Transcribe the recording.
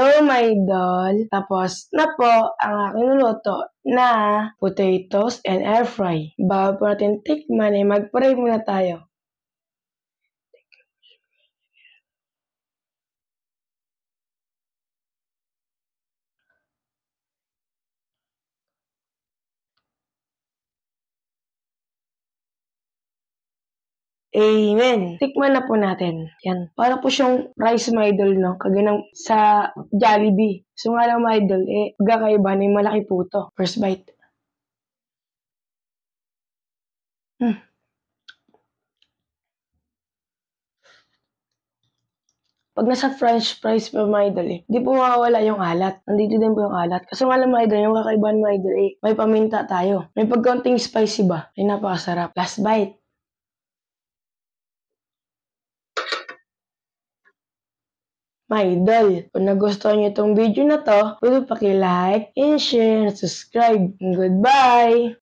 Hello, my idol! Tapos na po ang aking niluto na potatoes and air fry. Bago po natin tikman ay mag-pray muna tayo. Amen. Tikman na po natin. Yan. Para po siyang rice, my idol, no? Kaganang sa Jollibee. So nga lang, my idol, pagkakaiba na yung malaki po to. First bite. Pag nasa french fries po, my idol, di po mawawala yung alat. Nandito din po yung alat. Kasi nga lang, my idol, yung kakaibahan, my idol, may paminta tayo. May pagkaunting spicy ba? Ay, napakasarap. Last bite. My idol, kung nagustuhan niyo itong video na to, pwede paki-like and share, subscribe. Goodbye!